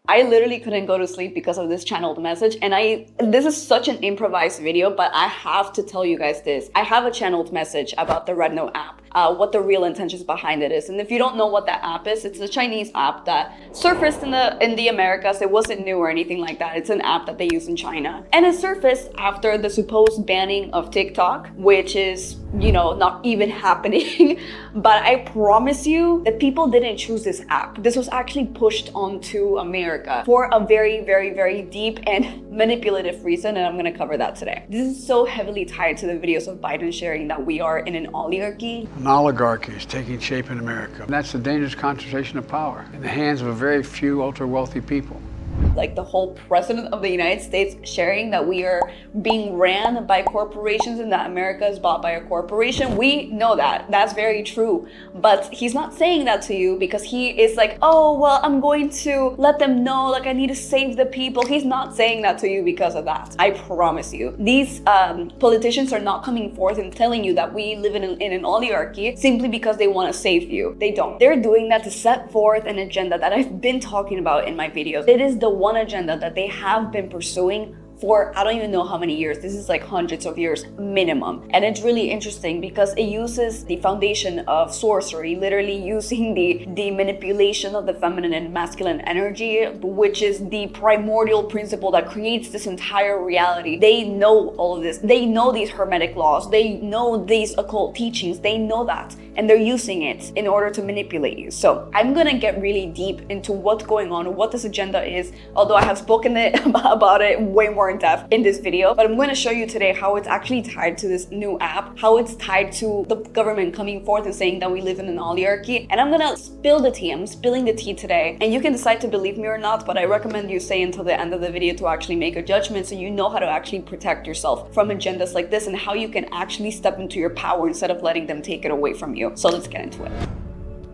I literally couldn't go to sleep because of this channeled message. And this is such an improvised video, but I have to tell you guys this. I have a channeled message about the Rednote app, what the real intentions behind it is. And if you don't know what that app is, it's a Chinese app that surfaced in the Americas. It wasn't new or anything like that. It's an app that they use in China. And it surfaced after the supposed banning of TikTok, which is, you know, not even happening. But I promise you that people didn't choose this app. This was actually pushed onto America for a very, very, very deep and manipulative reason, and I'm going to cover that today. This is so heavily tied to the videos of Biden sharing that we are in an oligarchy. An oligarchy is taking shape in America. And that's a dangerous concentration of power in the hands of a very few ultra-wealthy people. Like the whole president of the United States sharing that we are being ran by corporations and that America is bought by a corporation. We know that. That's very true. But he's not saying that to you because he is like, oh, well, I'm going to let them know, like, I need to save the people. He's not saying that to you because of that. I promise you. These politicians are not coming forth and telling you that we live in an oligarchy simply because they want to save you. They don't. They're doing that to set forth an agenda that I've been talking about in my videos. It is the one agenda that they have been pursuing for I don't even know how many years. This is like hundreds of years minimum. And it's really interesting because it uses the foundation of sorcery, literally using the manipulation of the feminine and masculine energy, which is the primordial principle that creates this entire reality. They know all of this. They know these hermetic laws. They know these occult teachings. They know that. And they're using it in order to manipulate you. So I'm gonna get really deep into what's going on, what this agenda is, although I have spoken about it way more in depth in this video, but I'm going to show you today how it's actually tied to this new app, how it's tied to the government coming forth and saying that we live in an oligarchy. And I'm going to spill the tea. I'm spilling the tea today, and you can decide to believe me or not, but I recommend you stay until the end of the video to actually make a judgment so you know how to actually protect yourself from agendas like this and how you can actually step into your power instead of letting them take it away from you. So let's get into it.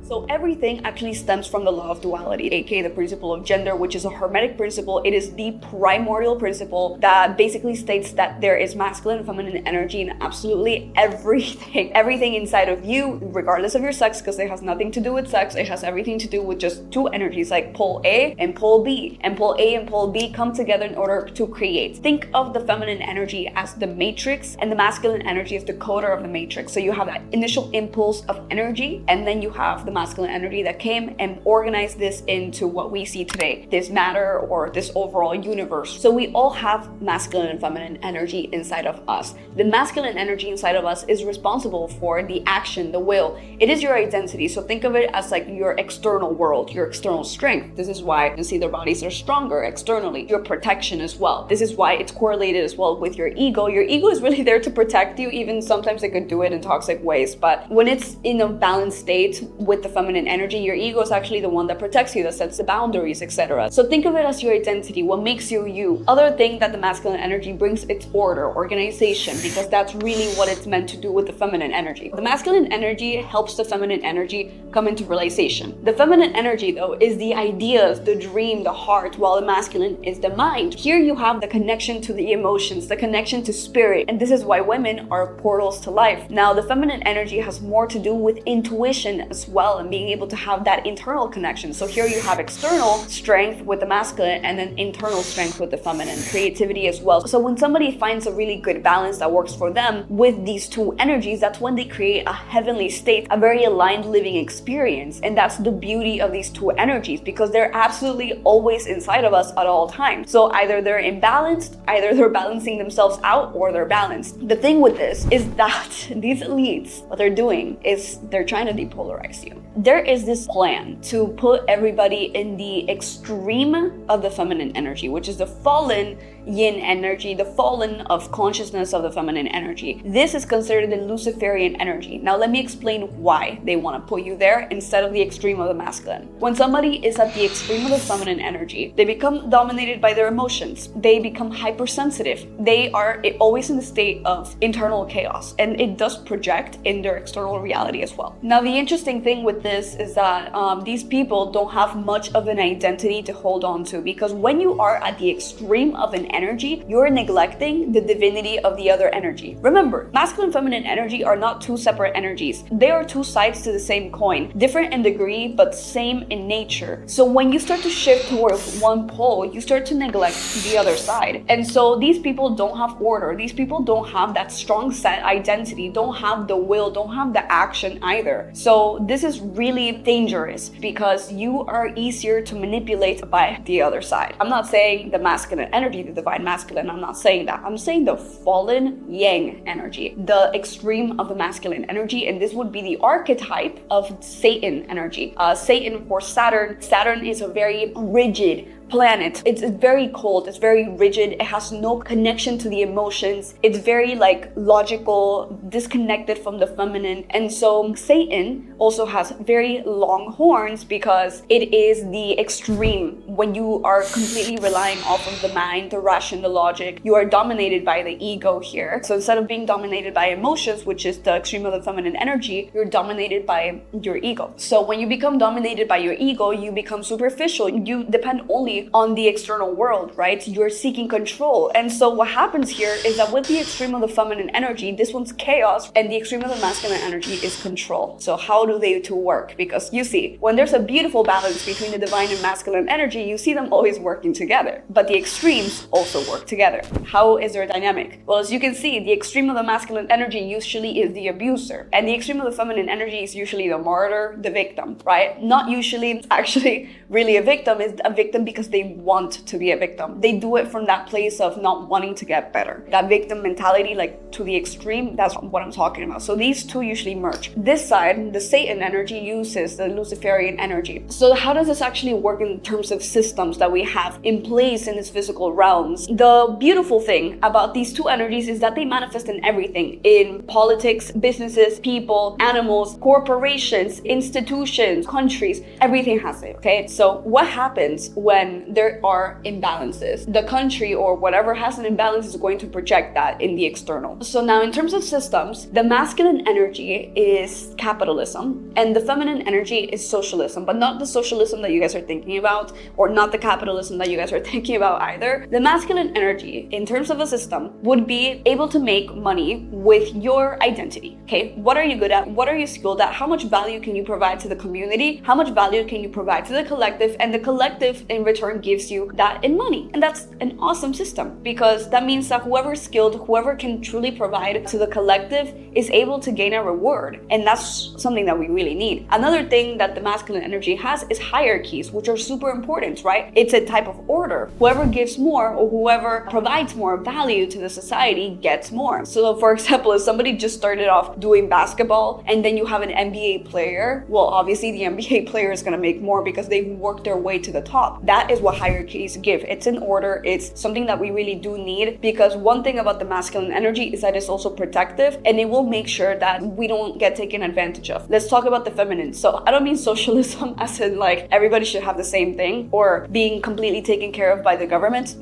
So everything actually stems from the law of duality, aka the principle of gender, which is a hermetic principle. It is the primordial principle that basically states that there is masculine and feminine energy in absolutely everything inside of you, regardless of your sex, because it has nothing to do with sex. It has everything to do with just two energies, like pole A and pole B. And pole A and pole B come together in order to create. Think of the feminine energy as the matrix and the masculine energy as the coder of the matrix. So you have that initial impulse of energy, and then you have the masculine energy that came and organized this into what we see today, this matter or this overall universe. So we all have masculine and feminine energy inside of us. The masculine energy inside of us is responsible for the action, the will. It is your identity. So think of it as like your external world, your external strength. This is why you can see their bodies are stronger externally. Your protection as well. This is why it's correlated as well with your ego. Your ego is really there to protect you. Even sometimes it could do it in toxic ways, but when it's in a balanced state with the feminine energy, your ego is actually the one that protects you, that sets the boundaries, etc. So think of it as your identity, what makes you you. Other thing that the masculine energy brings, its order, organization, because that's really what it's meant to do with the feminine energy. The masculine energy helps the feminine energy come into realization. The feminine energy, though, is the ideas, the dream, the heart, while the masculine is the mind. Here you have the connection to the emotions, the connection to spirit, and this is why women are portals to life. Now, the feminine energy has more to do with intuition as well, and being able to have that internal connection. So here you have external strength with the masculine and then internal strength with the feminine, creativity as well. So when somebody finds a really good balance that works for them with these two energies, that's when they create a heavenly state, a very aligned living experience. And that's the beauty of these two energies, because they're absolutely always inside of us at all times. So either they're imbalanced, either they're balancing themselves out, or they're balanced. The thing with this is that these elites, what they're doing is they're trying to depolarize you. There is this plan to put everybody in the extreme of the feminine energy, which is the fallen yin energy, the fallen of consciousness of the feminine energy. This is considered the Luciferian energy. Now let me explain why they want to put you there instead of the extreme of the masculine. When somebody is at the extreme of the feminine energy, they become dominated by their emotions. They become hypersensitive. They are always in the state of internal chaos, and it does project in their external reality as well. Now the interesting thing with with this is that these people don't have much of an identity to hold on to, because when you are at the extreme of an energy, you're neglecting the divinity of the other energy. Remember, masculine and feminine energy are not two separate energies. They are two sides to the same coin, different in degree, but same in nature. So when you start to shift towards one pole, you start to neglect the other side. And so these people don't have order. These people don't have that strong set identity, don't have the will, don't have the action either. So this is really dangerous because you are easier to manipulate by the other side. I'm not saying the masculine energy, the divine masculine, I'm not saying that. I'm saying the fallen yang energy, the extreme of the masculine energy, and this would be the archetype of Satan energy. Satan for Saturn. Saturn is a very rigid planet. It's very cold, it's very rigid, it has no connection to the emotions, it's very like logical, disconnected from the feminine. And so Satan also has very long horns because it is the extreme. When you are completely relying off of the mind, the ration, the logic, you are dominated by the ego here. So instead of being dominated by emotions, which is the extreme of the feminine energy, you're dominated by your ego. So when you become dominated by your ego, you become superficial. You depend only on the external world, right? You're seeking control. And so what happens here is that with the extreme of the feminine energy, this one's chaos, and the extreme of the masculine energy is control. So how do they two work? Because you see, when there's a beautiful balance between the divine and masculine energy, you see them always working together. But the extremes also work together. How is their dynamic? Well, as you can see, the extreme of the masculine energy usually is the abuser, and the extreme of the feminine energy is usually the martyr, the victim, right? Not usually, actually, really a victim is a victim because they want to be a victim. They do it from that place of not wanting to get better. That victim mentality, like to the extreme, that's what I'm talking about. So these two usually merge. This side, the Satan energy, uses the Luciferian energy. So how does this actually work in terms of systems that we have in place in these physical realms? The beautiful thing about these two energies is that they manifest in everything, in politics, businesses, people, animals, corporations, institutions, countries, everything has it, okay? So what happens when there are imbalances? The country or whatever has an imbalance is going to project that in the external. So now in terms of systems, the masculine energy is capitalism and the feminine energy is socialism, but not the socialism that you guys are thinking about, or not the capitalism that you guys are thinking about either. The masculine energy, in terms of a system, would be able to make money with your identity. Okay, what are you good at? What are you skilled at? How much value can you provide to the community? How much value can you provide to the collective? And the collective in return gives you that in money. And that's an awesome system, because that means that whoever's skilled, whoever can truly provide to the collective is able to gain a reward. And that's something that we really need. Another thing that the masculine energy has is hierarchies, which are super important, right? It's a type of order. Whoever gives more or whoever provides more value to the society gets more. So for example, if somebody just started off doing basketball and then you have an NBA player, well, obviously the NBA player is going to make more because they've worked their way to the top. That is what hierarchies give. It's an order. It's something that we really do need, because one thing about the masculine energy is that it's also protective and it will make sure that we don't get taken advantage of. Let's talk about the feminine. So I don't mean socialism as in like everybody should have the same thing or being completely taken care of by the government.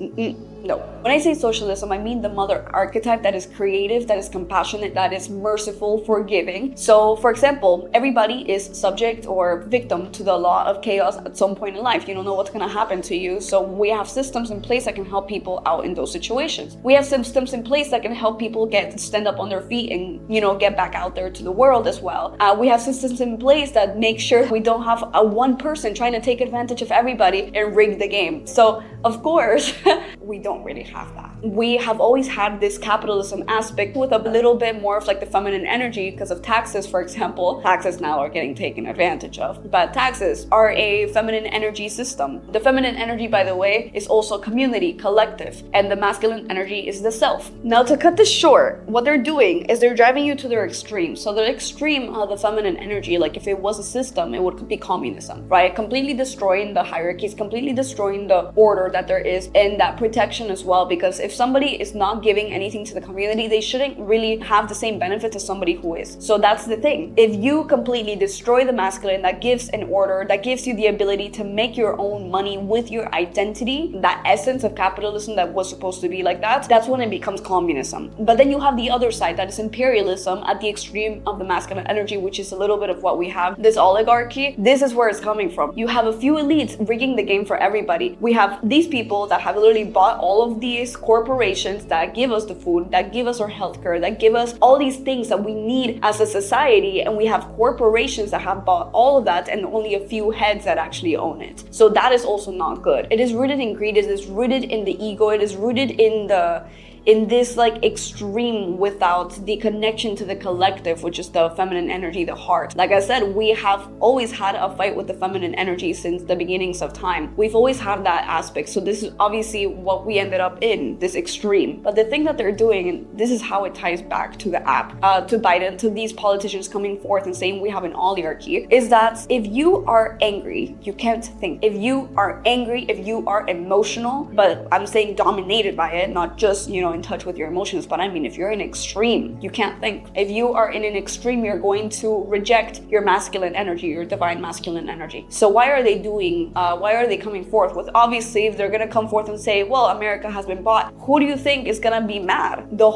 No. When I say socialism, I mean the mother archetype that is creative, that is compassionate, that is merciful, forgiving. So, for example, everybody is subject or victim to the law of chaos at some point in life. You don't know what's going to happen to you. So we have systems in place that can help people out in those situations. We have systems in place that can help people stand up on their feet and, get back out there to the world as well. We have systems in place that make sure we don't have a one person trying to take advantage of everybody and rig the game. So, of course, we don't really have that. We have always had this capitalism aspect with a little bit more of like the feminine energy because of taxes, for example. Taxes now are getting taken advantage of, but taxes are a feminine energy system. The feminine energy, by the way, is also community, collective, and the masculine energy is the self. Now, to cut this short, what they're doing is they're driving you to their extreme. So the extreme of the feminine energy, like if it was a system, it would be communism, right? Completely destroying the hierarchies, completely destroying the order that there is, and that protection question as well, because if somebody is not giving anything to the community, they shouldn't really have the same benefit as somebody who is. So that's the thing. If you completely destroy the masculine that gives an order, that gives you the ability to make your own money with your identity, that essence of capitalism that was supposed to be like that, that's when it becomes communism. But then you have the other side, that is imperialism at the extreme of the masculine energy, which is a little bit of what we have, this oligarchy. This is where it's coming from. You have a few elites rigging the game for everybody. We have these people that have literally bought all of these corporations that give us the food, that give us our healthcare, that give us all these things that we need as a society, and we have corporations that have bought all of that and only a few heads that actually own it. So that is also not good. It is rooted in greed, it is rooted in the ego, it is rooted in this like extreme without the connection to the collective, which is the feminine energy, the heart. Like I said, we have always had a fight with the feminine energy since the beginnings of time. We've always had that aspect. So this is obviously what we ended up in, this extreme. But the thing that they're doing, and this is how it ties back to the app, to Biden, to these politicians coming forth and saying we have an oligarchy, is that if you are angry, you can't think. If you are angry, if you are emotional, but I'm saying dominated by it, not just, in touch with your emotions, but I mean, if you're in extreme, you can't think. If you are in an extreme, you're going to reject your masculine energy, your divine masculine energy. So why are they coming forth with, obviously, if they're gonna come forth and say, well, America has been bought, who do you think is gonna be mad? The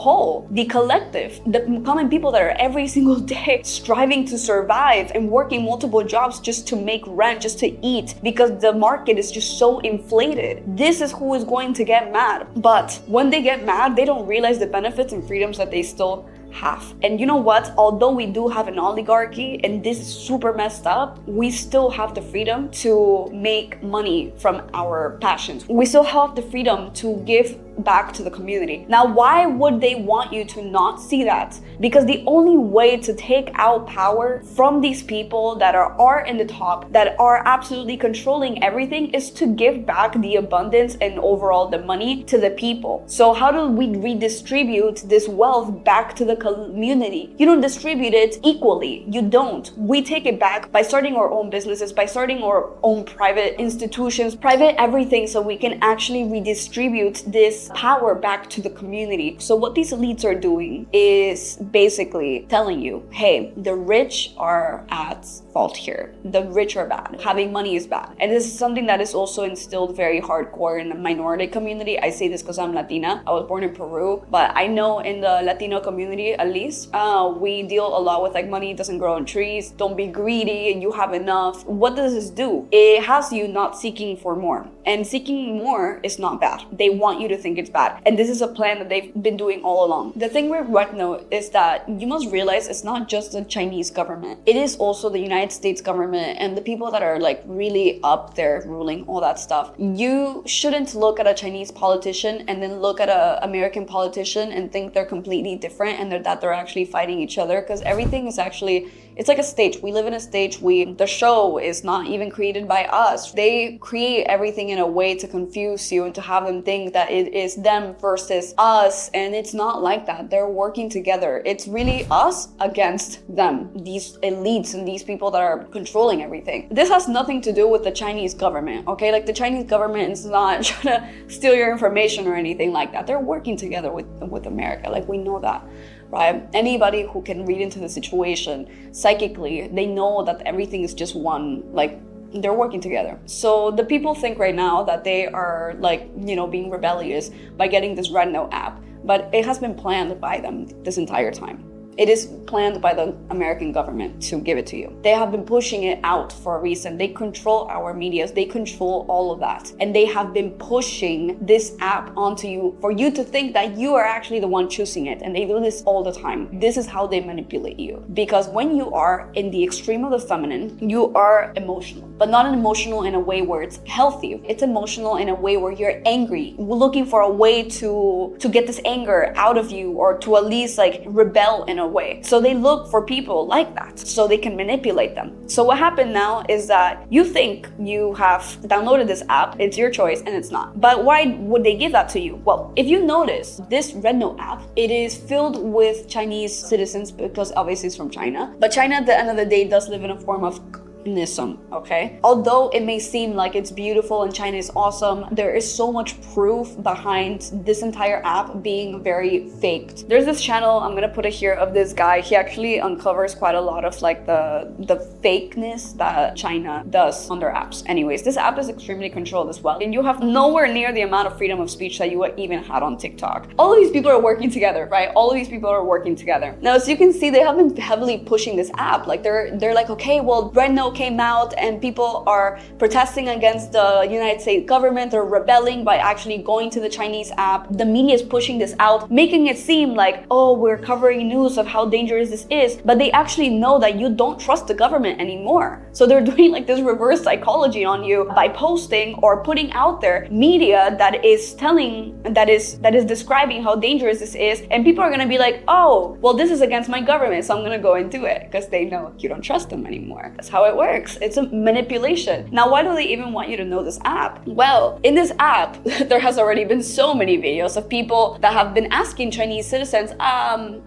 collective, the common people that are every single day striving to survive and working multiple jobs just to make rent, just to eat, because the market is just so inflated. This is who is going to get mad. But when they get mad, they don't realize the benefits and freedoms that they still have. And you know what? Although we do have an oligarchy and this is super messed up, we still have the freedom to make money from our passions. We still have the freedom to give back to the community. Now, why would they want you to not see that? Because the only way to take out power from these people that are in the top, that are absolutely controlling everything, is to give back the abundance and overall the money to the people. So how do we redistribute this wealth back to the community? You don't distribute it equally. You don't. We take it back by starting our own businesses, by starting our own private institutions, private everything, so we can actually redistribute this power back to the community. So what these elites are doing is basically telling you, hey, the rich are at fault here. The rich are bad. Having money is bad. And this is something that is also instilled very hardcore in the minority community. I say this because I'm Latina. I was born in Peru, but I know in the Latino community, at least, we deal a lot with like money doesn't grow on trees. Don't be greedy and you have enough. What does this do? It has you not seeking for more. And seeking more is not bad. They want you to think it's bad. And this is a plan that they've been doing all along. The thing with Rednote is that you must realize it's not just the Chinese government. It is also the United States government and the people that are like really up there ruling all that stuff. You shouldn't look at a Chinese politician and then look at an American politician and think they're completely different and that they're actually fighting each other, because everything is actually, it's like a stage. We live in a stage. The show is not even created by us. They create everything in a way to confuse you and to have them think that it is them versus us. And it's not like that. They're working together. It's really us against them, these elites and these people that are controlling everything. This has nothing to do with the Chinese government, okay? Like the Chinese government is not trying to steal your information or anything like that. They're working together with America. Like we know that. Right? Anybody who can read into the situation psychically, they know that everything is just one, like they're working together. So the people think right now that they are like, being rebellious by getting this Rednote app, but it has been planned by them this entire time. It is planned by the American government to give it to you. They have been pushing it out for a reason. They control our medias. They control all of that. And they have been pushing this app onto you for you to think that you are actually the one choosing it. And they do this all the time. This is how they manipulate you. Because when you are in the extreme of the feminine, you are emotional. But not emotional in a way where it's healthy. It's emotional in a way where you're angry, looking for a way to get this anger out of you, or to at least like rebel in a way. So they look for people like that so they can manipulate them. So what happened now is that you think you have downloaded this app, it's your choice, and it's not. But why would they give that to you? Well, if you notice, this Rednote app, it is filled with Chinese citizens because obviously it's from China. But China at the end of the day does live in a form of victimism, okay? Although it may seem like it's beautiful and China is awesome, there is so much proof behind this entire app being very faked. There's this channel, I'm gonna put it here, of this guy. He actually uncovers quite a lot of like the fakeness that China does on their apps. Anyways, this app is extremely controlled as well, and you have nowhere near the amount of freedom of speech that you even had on TikTok. All of these people are working together, right? All of these people are working together. Now, as you can see, they have been heavily pushing this app. Like they're like, okay, well, Rednote came out and people are protesting against the United States government. They're rebelling by actually going to the Chinese app. The media is pushing this out, making it seem like, oh, we're covering news of how dangerous this is, but they actually know that you don't trust the government anymore. So they're doing like this reverse psychology on you by posting or putting out there media that is telling, that is describing how dangerous this is, and people are gonna be like, oh, well, this is against my government, so I'm gonna go and do it, because they know you don't trust them anymore. That's how it works. It's a manipulation. Now, why do they even want you to know this app? Well, in this app, there has already been so many videos of people that have been asking Chinese citizens,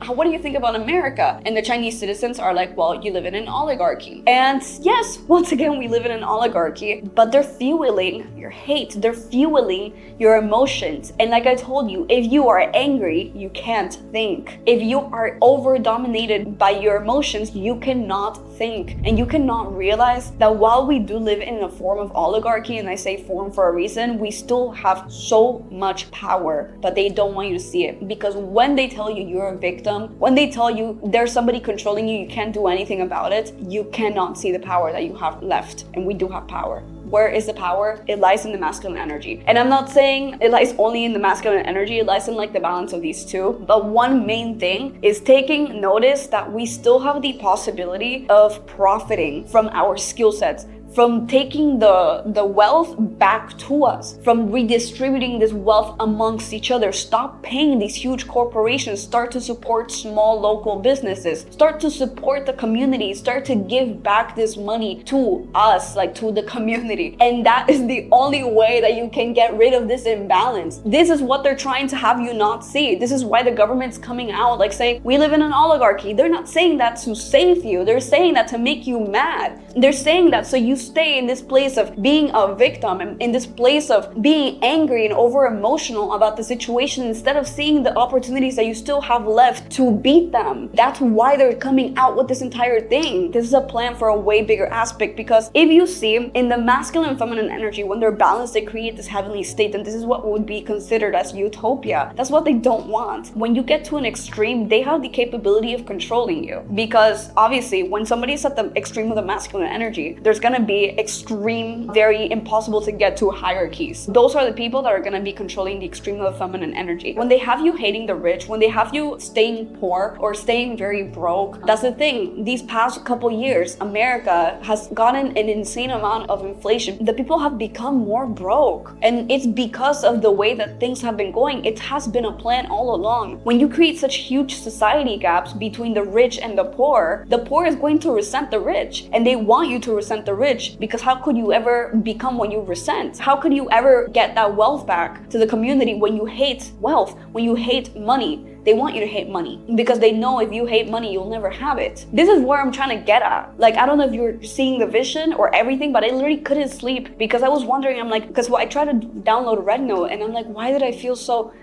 what do you think about America? And the Chinese citizens are like, well, you live in an oligarchy. And yes, once again, we live in an oligarchy, but they're fueling your hate. They're fueling your emotions. And like I told you, if you are angry, you can't think. If you are over dominated by your emotions, you cannot think. And you cannot realize that while we do live in a form of oligarchy, and I say form for a reason, we still have so much power, but they don't want you to see it. Because when they tell you you're a victim, when they tell you there's somebody controlling you, you can't do anything about it, you cannot see the power that you have left. And we do have power. Where is the power? It lies in the masculine energy. And I'm not saying it lies only in the masculine energy, it lies in like the balance of these two. But one main thing is taking notice that we still have the possibility of profiting from our skill sets, from taking the wealth back to us, from redistributing this wealth amongst each other. Stop paying these huge corporations, start to support small local businesses, start to support the community, start to give back this money to us, like to the community. And that is the only way that you can get rid of this imbalance. This is what they're trying to have you not see. This is why the government's coming out like saying, we live in an oligarchy. They're not saying that to save you. They're saying that to make you mad. They're saying that so you stay in this place of being a victim and in this place of being angry and over emotional about the situation instead of seeing the opportunities that you still have left to beat them. That's why they're coming out with this entire thing. This is a plan for a way bigger aspect, because if you see in the masculine and feminine energy, when they're balanced, they create this heavenly state, and this is what would be considered as utopia. That's what they don't want. When you get to an extreme, they have the capability of controlling you, because obviously when somebody's at the extreme of the masculine energy, there's gonna be extreme, very impossible to get to hierarchies. Those are the people that are going to be controlling the extreme of the feminine energy. When they have you hating the rich, when they have you staying poor or staying very broke, that's the thing. These past couple years, America has gotten an insane amount of inflation. The people have become more broke, and it's because of the way that things have been going. It has been a plan all along. When you create such huge society gaps between the rich and the poor is going to resent the rich, and they want you to resent the rich, because how could you ever become what you resent? How could you ever get that wealth back to the community when you hate wealth, when you hate money? They want you to hate money because they know if you hate money, you'll never have it. This is where I'm trying to get at. Like, I don't know if you're seeing the vision or everything, but I literally couldn't sleep because I was wondering, I'm like, because I tried to download Rednote and I'm like, why did I feel so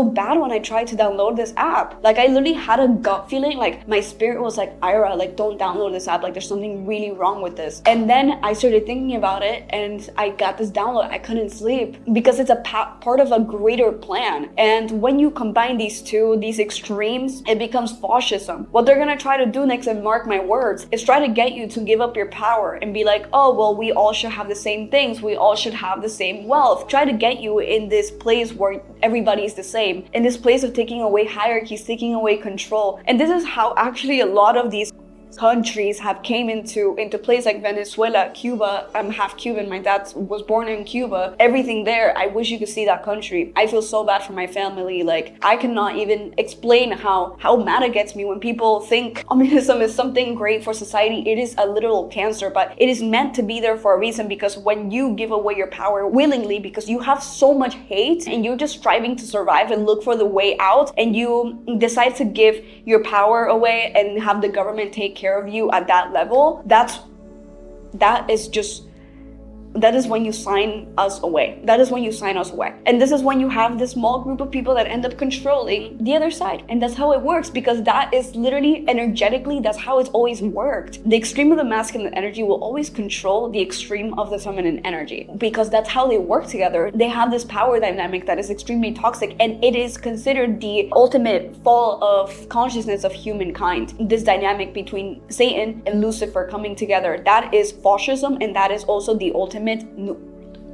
bad when I tried to download this app? Like, I literally had a gut feeling, like my spirit was like, Ira, like, don't download this app, like there's something really wrong with this. And then I started thinking about it and I got this download. I couldn't sleep because it's a part of a greater plan. And when you combine these two, these extremes, it becomes fascism. What they're gonna try to do next, and mark my words, is try to get you to give up your power and be like, oh, well, we all should have the same things, we all should have the same wealth. Try to get you in this place where everybody's the same, in this place of taking away hierarchies, taking away control. And this is how actually a lot of these countries have came into place, like Venezuela, Cuba. I'm half Cuban. My dad was born in Cuba. Everything there, I wish you could see that country. I feel so bad for my family. Like, I cannot even explain how mad it gets me when people think communism is something great for society. It is a literal cancer, but it is meant to be there for a reason, because when you give away your power willingly because you have so much hate and you're just striving to survive and look for the way out, and you decide to give your power away and have the government take care of you at that level, that's that is when you sign us away. That is when you sign us away. And this is when you have this small group of people that end up controlling the other side. And that's how it works, because that is literally energetically, that's how it's always worked. The extreme of the masculine energy will always control the extreme of the feminine energy, because that's how they work together. They have this power dynamic that is extremely toxic, and it is considered the ultimate fall of consciousness of humankind. This dynamic between Satan and Lucifer coming together, that is fascism, and that is also the ultimate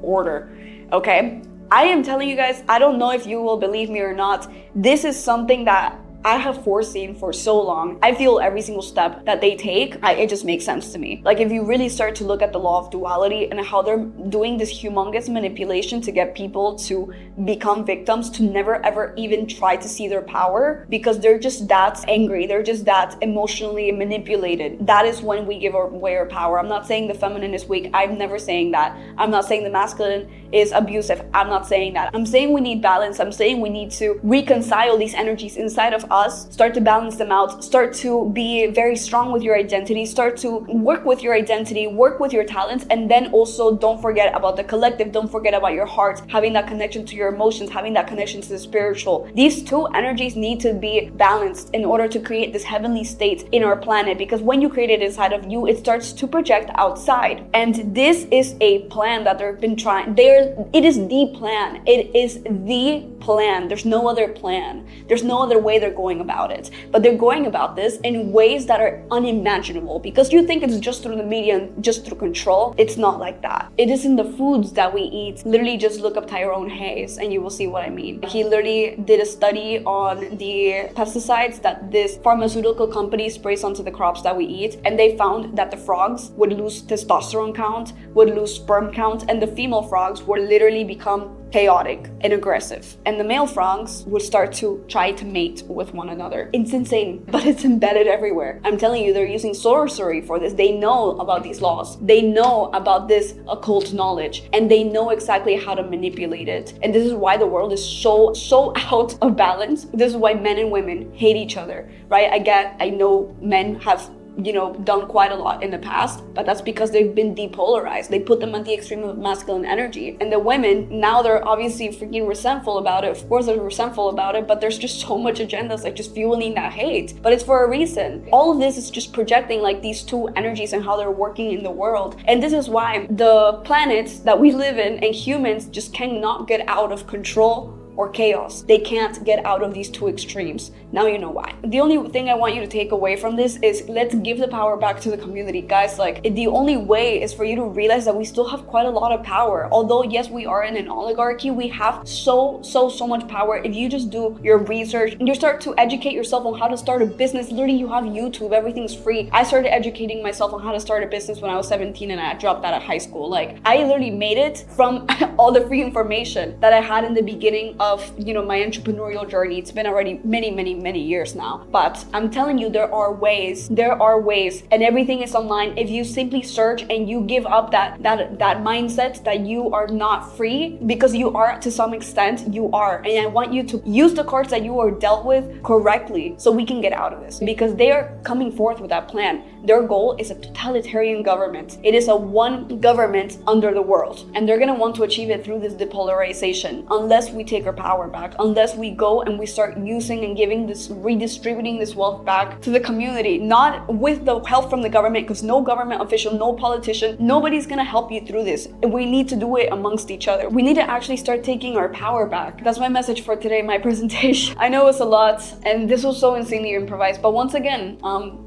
order. Okay, I am telling you guys, I don't know if you will believe me or not, this is something that I have foreseen for so long. I feel every single step that they take, it just makes sense to me. Like, if you really start to look at the law of duality and how they're doing this humongous manipulation to get people to become victims, to never ever even try to see their power, because they're just that angry, they're just that emotionally manipulated. That is when we give away our power. I'm not saying the feminine is weak. I'm never saying that. I'm not saying the masculine is abusive. I'm not saying that. I'm saying we need balance. I'm saying we need to reconcile these energies inside of us, start to balance them out, start to be very strong with your identity, start to work with your identity, work with your talents, and then also don't forget about the collective, don't forget about your heart, having that connection to your emotions, having that connection to the spiritual. These two energies need to be balanced in order to create this heavenly state in our planet, because when you create it inside of you, it starts to project outside. And this is a plan that they've been trying. It is the plan. It is the plan. There's no other plan. There's no other way they're going about it. But they're going about this in ways that are unimaginable, because you think it's just through the media and just through control. It's not like that. It is in the foods that we eat. Literally just look up Tyrone Hayes and you will see what I mean. He literally did a study on the pesticides that this pharmaceutical company sprays onto the crops that we eat, and they found that the frogs would lose testosterone count, would lose sperm count, and the female frogs would literally become chaotic and aggressive, and the male frogs would start to try to mate with one another. It's insane, but it's embedded everywhere. I'm telling you, they're using sorcery for this. They know about these laws, they know about this occult knowledge, and they know exactly how to manipulate it. And this is why the world is so out of balance. This is why men and women hate each other, right? I know men have done quite a lot in the past, but that's because they've been depolarized. They put them at the extreme of masculine energy. And the women, now they're obviously freaking resentful about it. Of course they're resentful about it, but there's just so much agendas, like just fueling that hate. But it's for a reason. All of this is just projecting like these two energies and how they're working in the world. And this is why the planets that we live in and humans just cannot get out of control or chaos. They can't get out of these two extremes. Now you know why. The only thing I want you to take away from this is, let's give the power back to the community. Guys, like, the only way is for you to realize that we still have quite a lot of power. Although yes, we are in an oligarchy, we have so much power. If you just do your research and you start to educate yourself on how to start a business, literally you have YouTube, everything's free. I started educating myself on how to start a business when I was 17 and I dropped out of high school. Like, I literally made it from all the free information that I had in the beginning of my entrepreneurial journey. It's been already many years now, but I'm telling you, there are ways, and everything is online. If you simply search and you give up that mindset that you are not free, because you are, to some extent you are, and I want you to use the cards that you are dealt with correctly so we can get out of this, because they are coming forth with that plan. Their goal is a totalitarian government. It is a one government under the world, and they're gonna want to achieve it through this depolarization, unless we take our power back, unless we go and we start using and giving this, redistributing this wealth back to the community, not with the help from the government, because no government official, no politician, nobody's gonna help you through this. We need to do it amongst each other. We need to actually start taking our power back. That's my message for today, my presentation. I know it's a lot, and this was so insanely improvised, but once again,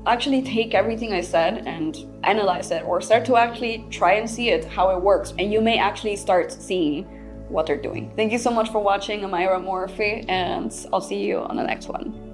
actually take everything I said and analyze it, or start to actually try and see it, how it works, and you may actually start seeing what they're doing. Thank you so much for watching. I'm Ira Morphy, and I'll see you on the next one.